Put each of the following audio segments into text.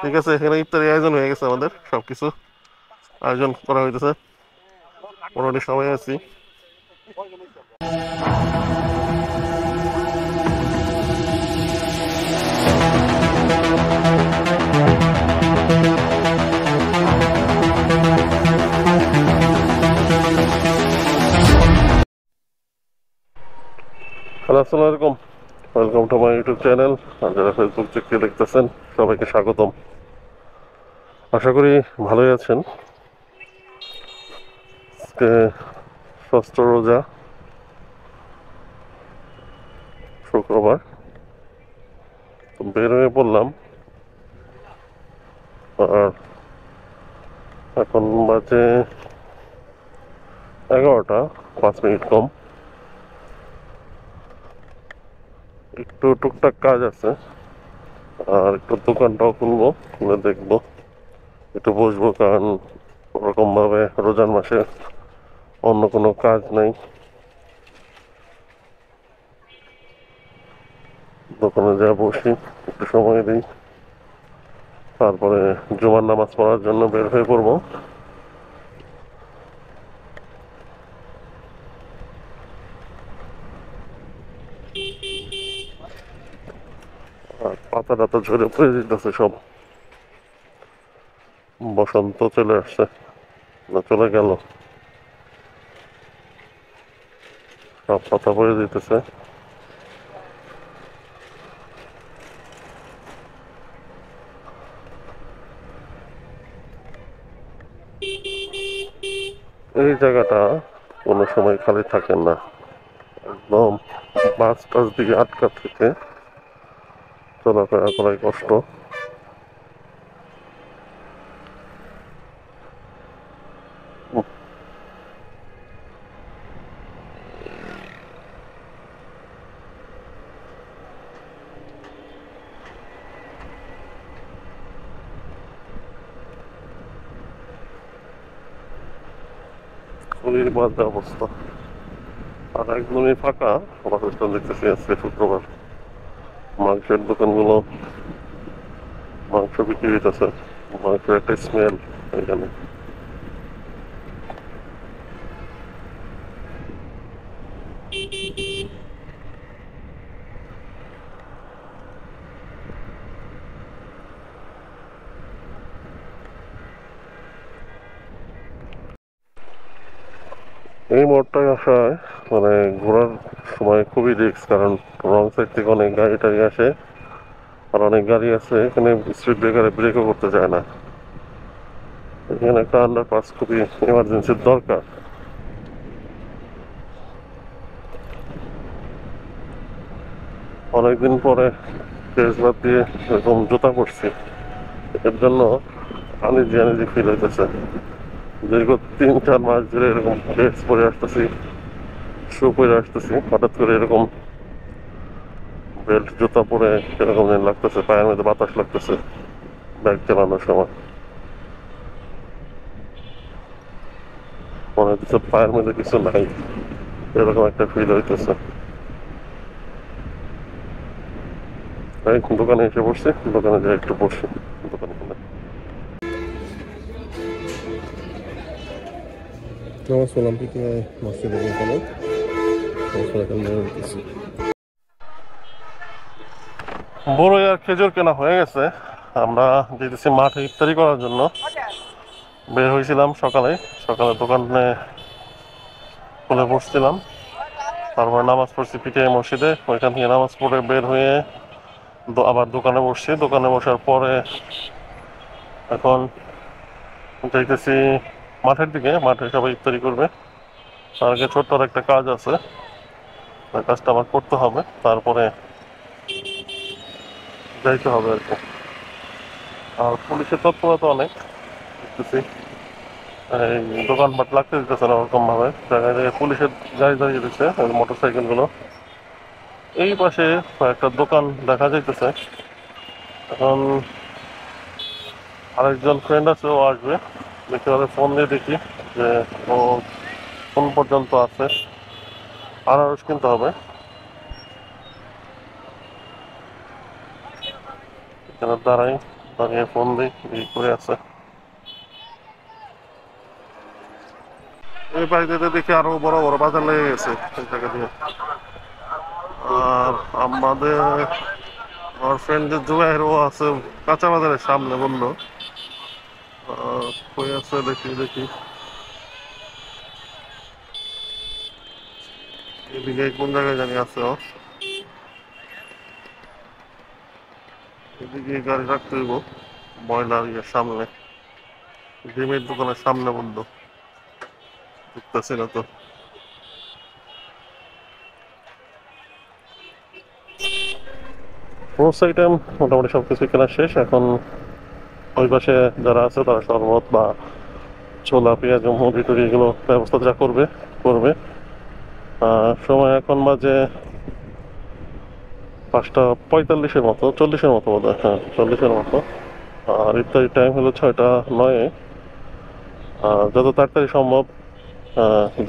ঠিক আছে, এখানে ইফতারি আয়োজন হয়ে গেছে, আমাদের সবকিছু আয়োজন করা হইতেছে, মোটামুটি সবাই আছি। হ্যালো, আসসালামু আলাইকুম, welcome to my YouTube channel. আর যারা ফেসবুক থেকে দেখতেছেন সবাইকে স্বাগতম। আশা করি ভালোই আছেন। আজকে ষষ্ঠ রোজা, শুক্রবার। তো বের হয়ে পড়লাম, আর এখন বাজে 11টা 5 মিনিট কম। একটু টুকটাক কাজ আছে, আর একটু দোকানটাও খুলবো, খুলে দেখবো, একটু বসবো, কারণ ওরকম ভাবে রোজার মাসে অন্য কোনো কাজ নেই। দোকানে যা বসি, একটু সময় দিই, তারপরে জুমার নামাজ পড়ার জন্য বের হয়ে পড়বো। আর পাতা টাতা ঝরে পড়ে যেতেছে সব, বসন্ত চলে আসছে, না চলে গেল, সব পাতা পড়ে যেতেছে। এই জায়গাটা কোনো সময় খালি থাকে না, একদম বাস টাস দিকে আটকা থেকে চলাফেরা করাই কষ্ট। খুবই বাজে অবস্থা। আর একদমই ফাঁকা বাসস্ট্যান্ড দেখতেছি আজকে শুক্রবার। মাংসের দোকানগুলো মাংস বিক্রি হইতেছে, মাংসের একটা স্মেল এখানে। এই মোড়টায় আসায় মানে ঘোরার সময় খুবই রিস্ক, কারণ রং সাইড থেকে অনেক গাড়ি টাড়ি আসে, আর অনেক গাড়ি আছে এখানে, স্পিড ব্রেকারে ব্রেকও করতে চায় না। এখানে একটা আন্ডারপাস খুবই এমার্জেন্সির দরকার। অনেকদিন পরে ড্রেস বাদ দিয়ে এরকম জুতা পরছি, এর জন্য আনিজি আনিজি ফিল হইতেছে। দীর্ঘ 3-4 মাস ধরে এরকম ড্রেস পরে আসতেছি, শু পরে আসতেছি, হঠাৎ করে এরকম বেল্ট জুতা পরে এরকম যেন লাগতেছে, পায়ের মধ্যে বাতাস লাগতেছে বাইক চালানোর সময়। মনে হচ্ছে পায়ের মধ্যে কিছু নাই, এরকম একটা ফিল হইতেছে। এই দোকানে এসে বসছি, দোকানে যাই একটু বসি, দোকান খুলে নামাজ পড়লাম কি মসজিদে এখানে বড় আর খেজুর কেনা হয়ে গেছে। আমরা যেতেছি মাঠে ইফতারি করার জন্য। বের হয়েছিলাম সকালে, সকালে দোকানে খুলে বসছিলাম, তারপর নামাজ পড়ছি পিটিআই মসজিদে, ওইখান থেকে নামাজ পড়ে বের হয়ে আবার দোকানে বসছি। দোকানে বসার পরে এখন যাইতেছি মাঠের দিকে, মাঠে সবাই ইফতারি করবে। তার আগে ছোট্ট একটা কাজ আছে, ওই কাজটা আমার করতে হবে, তারপরে যাইতে হবে আর কি। আর পুলিশের তৎপরতা অনেক দেখতেছি, এই দোকানপাট লাগতে দিতেছে না ওরকম ভাবে, জায়গায় জায়গায় পুলিশের গাড়ি দাঁড়িয়ে দিচ্ছে, মোটর সাইকেল গুলো। এই পাশে একটা দোকান দেখা যাইতেছে। এখন আরেকজন ফ্রেন্ড আছে, ও আসবে, দেখতে হবে ফোন দিয়ে দেখি যে ও কোন পর্যন্ত আছে। আনারস কিনতে হবে, এখানে দাঁড়াই, দাঁড়িয়ে ফোন দিই করে আছে। এই বাড়িতে দেখি আরো বড় বড় বাজার লেগে গেছে এই জায়গা দিয়ে। আর আমাদের আমার ফ্রেন্ড যে জুবাইরও আছে কাঁচা বাজারের সামনে বললো। কই আছে দেখি দেখি এদিকে কোন জায়গায় জানি আছে ও। এদিকে গাড়ি রাখতে হইব ময়লার ইয়ের সামনে, ডিমের দোকানের সামনে বন্ধ দেখতেছি না তো। রোড সাইডে মোটামুটি সবকিছু কেনা শেষ। এখন ওই পাশে যারা আছে তারা শরবত বা ছোলা পেঁয়াজ মুড়ি টুড়ি এগুলো ব্যবস্থা যা করবে করবে। সময় এখন বাজে 5:45-এর মতো, 40-এর মতো বোধ হয়, হ্যাঁ 40-এর মতো। আর ইফতারির টাইম হলো 6:09। যত তাড়াতাড়ি সম্ভব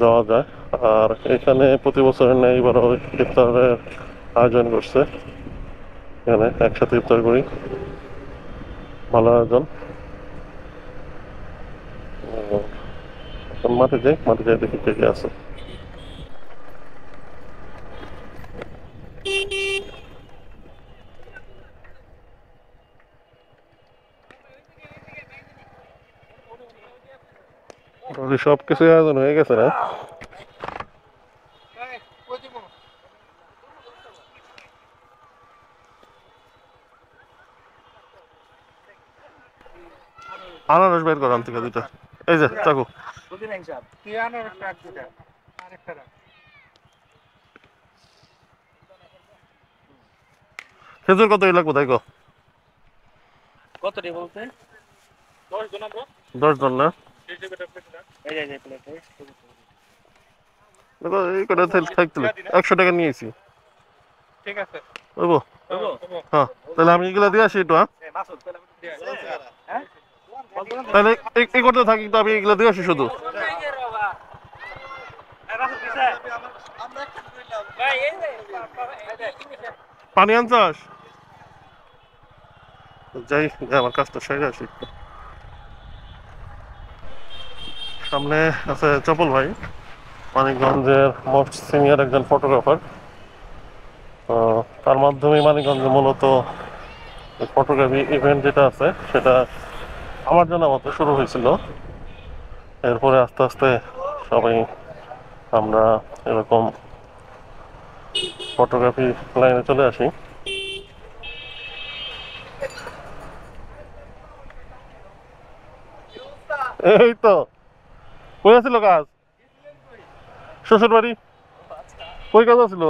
যাওয়া যায়। আর এখানে প্রতি বছরের নেই এবারও ইফতারের আয়োজন করছে, এখানে একসাথে ইফতার করি, ভালো আয়োজন। এখন মাঠে যাই, মাঠে যাই দেখি কে কে আছে। সব কিছু আয়োজন হয়ে গেছে না? আনারস বের করান থেকে দুইটা, এই যে চাকু। খেজুর কত লাগবে তাই গো? কত রে বলতে 10 জন না? দেখো এই কটা থাকতে 100 টাকা নিয়েছি। ঠিক আছে বুঝবো? হ্যাঁ তাহলে আমি এগুলো দিয়ে আসি একটু। হ্যাঁ তাহলে এই করতে থাকি তো, আমি এগুলো দিয়ে আসি শুধু। পানি আনছাস? যাই আমার কাজটা সেরে আসি একটু। সামনে আছে চপল ভাই, মানিকগঞ্জের মোস্ট সিনিয়র একজন ফটোগ্রাফার। তার মাধ্যমে মানিকগঞ্জে মূলত ফটোগ্রাফি ইভেন্ট যেটা আছে সেটা আমার জানা মতো শুরু হয়েছিল। এরপরে আস্তে আস্তে সবাই আমরা এরকম ফটোগ্রাফি লাইনে চলে আসি। এই তো কই আছিল কাজ? শ্বশুর বাড়ি। কই কাজ আছিল?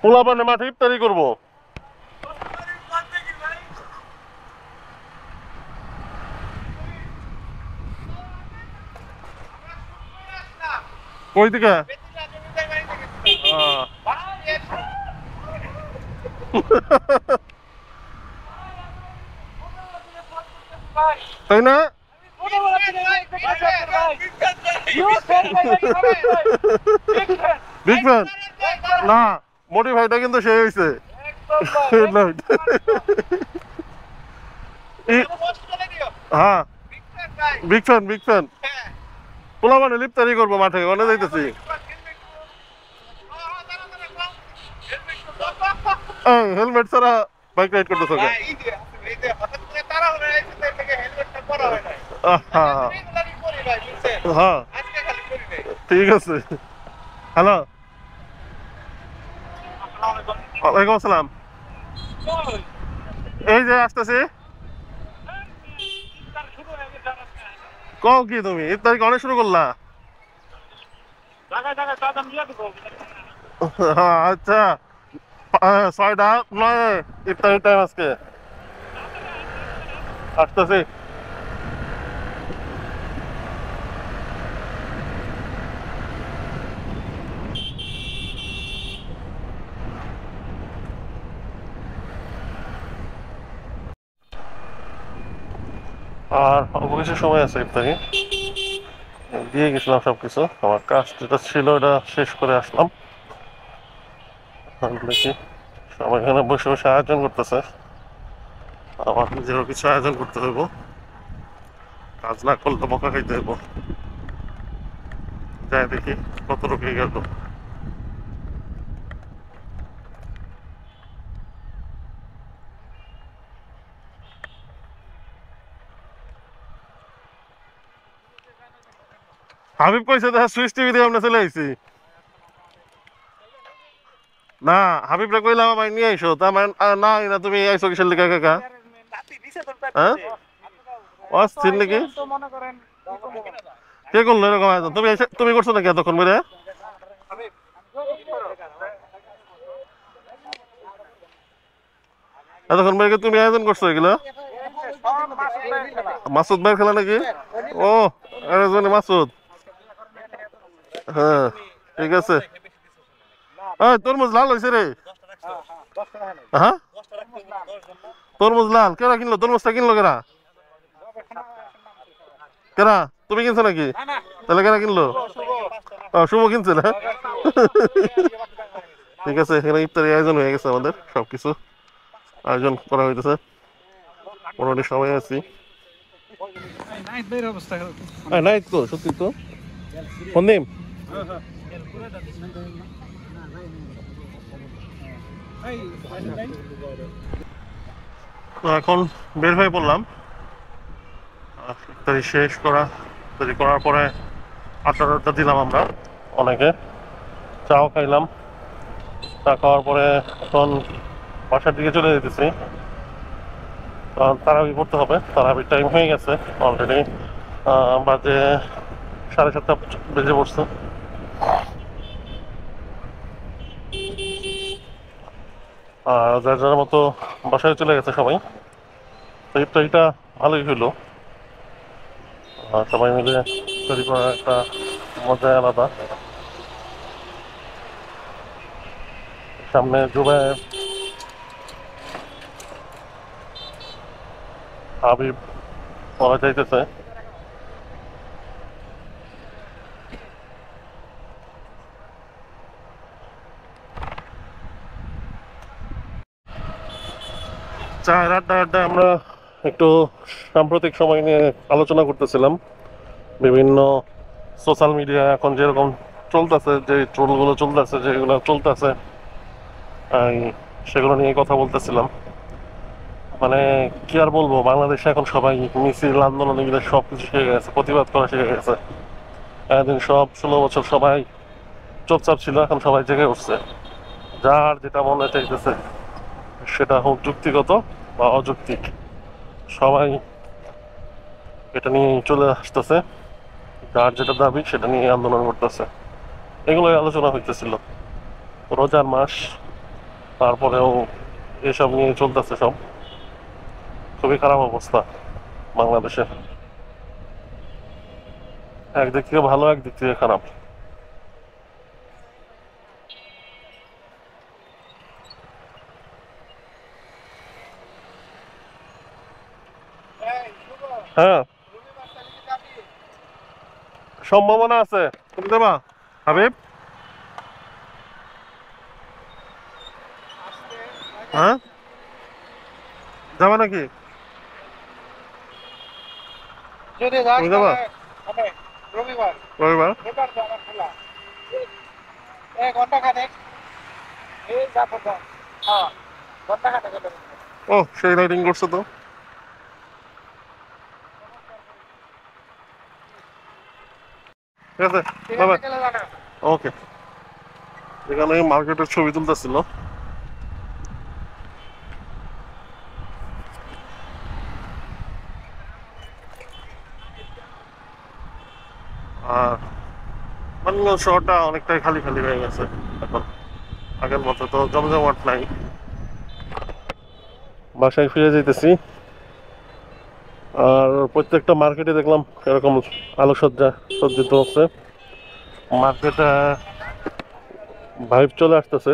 পোলা পানে মাঠে ইফতারি করবো। কই দিকে? তাই না? বিগ ফ্যান না, মোটি ভাইটা কিন্তু সে হয়েছে। হ্যাঁ বিগ ফ্যান, বিগ ফ্যান। পোলা মানে লিপ্তারি করবো মাঠে, অনেক যাইতেছি। হেলমেট ছাড়া বাইক রাইড করতেছ? হ্যাঁ ঠিক আছে। হ্যালো, ওয়ালাইকুম আসসালাম। এই যে আসতেছি। কও কি তুমি ইফতারি অনেক শুরু করলা? আচ্ছা 6:09 ইফতারি টাইম আজকে। আসতেছি। আর অল্প কিছু সময় আছে ইফতারি, দিয়ে গেছিলাম সবকিছু। আমার কাজ যেটা ছিল এটা শেষ করে আসলাম। দেখি সবাই এখানে বসে বসে আয়োজন করতেছে। আমার নিজেরও কিছু আয়োজন করতে হইব, কাজ না করলে বকা খাইতে হইব। যাই দেখি কত রকম গেল। হাবিব কইছে দেখা সুইচ টিভি দিয়ে আমরা চলে আইছি। না হাবিবরা কইলাম আমায় নিয়ে আইসো, তা আমার না না তুমি আইসো কিসের লিখা কাকা? হ্যাঁ অস্থির নাকি? কে করলো এরকম আয়োজন? তুমি করছো নাকি এতক্ষণ করে? এতক্ষণ করে তুমি আয়োজন করছো এগুলো? মাসুদ ভাইয়ের খেলা নাকি? ও আরেকজন মাসুদ। হ্যাঁ ঠিক আছে। তরমুজ লাল হয়েছে রে। হ্যাঁ তরমুজ লাল কেরা কিনলো? তরমুজটা কিনলো কেরা? কেরা তুমি কিনছো নাকি? তাহলে কেরা কিনলো? শুভ কিনছে না? ঠিক আছে, এখানে ইফতারি আয়োজন হয়ে গেছে, আমাদের সবকিছু আয়োজন করা হইতেছে, মোটামুটি সবাই আছি। নাই তো সত্যি তো সন্দীপ তো এখন বের হয়ে পড়লাম। ইফতারি শেষ ইফতারি করার পরে আড্ডা দিলাম আমরা অনেকে, চাও খাইলাম। চা খাওয়ার পরে এখন বাসার দিকে চলে যেতেছি, কারণ তারাবি পড়তে হবে। তারাবির টাইম হয়ে গেছে অলরেডি, বাজে 7:30 বেজে পড়ছে। আর যার যার মতো বাসায় চলে গেছে সবাই। তো ইফতারিটা ভালোই হইলো, সবাই মিলে ইফতারি করার একটা মজাই আলাদা। সামনে জুবায়ের, হাবিব পড়া যাইতেছে। চায়ের আড্ডায় আমরা একটু সাম্প্রতিক সময় নিয়ে আলোচনা করতেছিলাম। বিভিন্ন সোশ্যাল মিডিয়া এখন যেরকম চলতেছে, যে ট্রোলগুলো চলতেছে, যেগুলো চলতেছে, সেগুলো নিয়ে কথা বলতেছিলাম। মানে কি আর বলবো, বাংলাদেশে এখন সবাই মিছিল আন্দোলন এগুলো সব কিছু শিখে গেছে, প্রতিবাদ করা শিখে গেছে। একদিন সব 16 বছর সবাই চুপচাপ ছিল, এখন সবাই জেগে উঠছে। যার যেটা মনে চাইতেছে, সেটা হোক যুক্তিগত বা অযৌক্তিক, সবাই এটা নিয়ে চলে আসতেছে। যার যেটা দাবি সেটা নিয়ে আন্দোলন করতেছে। এগুলোই আলোচনা হইতেছিল। রোজার মাস, তারপরেও এসব নিয়ে চলতেছে সব। খুবই খারাপ অবস্থা বাংলাদেশে, একদিক থেকে ভালো একদিক থেকে খারাপ। হ্যাঁ সম্ভাবনা আছে, তুমি দেবা হাবিব? হ্যাঁ যাবা নাকি? তুমি যাবা রবিবার রবিবার? ঘন্টা খানেক এই যাবো। হ্যাঁ ঘন্টা খানেক। ও সেই রাইডিং করছো তো। ঠিক আছে বাবা, ওকে। এখানে মার্কেটের ছবি তুলতেছিল। আর বাংলা শহরটা অনেকটাই খালি খালি হয়ে গেছে এখন, আগের মতো তো জমজমাট নাই। বাসায় ফিরে যেতেছি, আর প্রত্যেকটা মার্কেটে দেখলাম এরকম আলোকসজ্জা সজ্জিত হচ্ছে। মার্কেটে ভাইব চলে আসতেছে,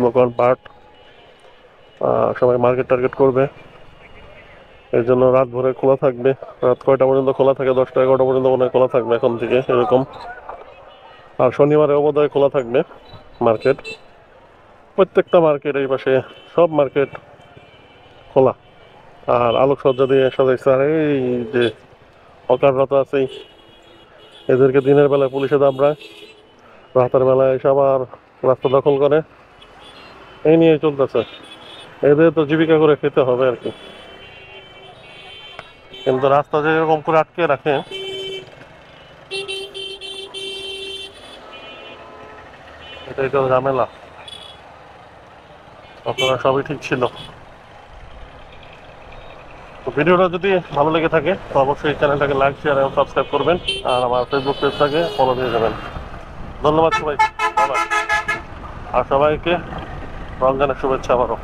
লোকাল পার্ট, সবাই মার্কেট টার্গেট করবে। এই জন্য রাত ভরে খোলা থাকবে। রাত কয়টা পর্যন্ত খোলা থাকে? 10টা 11টা পর্যন্ত মনে হয় খোলা থাকবে এখন থেকে এরকম। আর শনিবারেও বোধহয় খোলা থাকবে মার্কেট। প্রত্যেকটা মার্কেট, এই পাশে সব মার্কেট খোলা। আর আলোকসজ্জা দিয়ে সাজাইছে। আর এই যে হকাররা তো আছেই, এদেরকে দিনের বেলায় পুলিশে দাবড়ায়, রাতের বেলায় এসে আবার রাস্তা দখল করে, এই নিয়ে চলতেছে। এদের তো জীবিকা করে খেতে হবে আর কি, কিন্তু রাস্তা যে এরকম করে আটকে রাখে, এটাই তো ঝামেলা। আপনারা সবই ঠিক ছিল। তো ভিডিওটা যদি ভালো লেগে থাকে তো অবশ্যই চ্যানেলটাকে লাইক, শেয়ার এবং সাবস্ক্রাইব করবেন, আর আমার ফেসবুক পেজটাকে ফলো দিয়ে যাবেন। ধন্যবাদ সবাই, বাবা, আর সবাইকে রমজানের শুভেচ্ছা আবারও।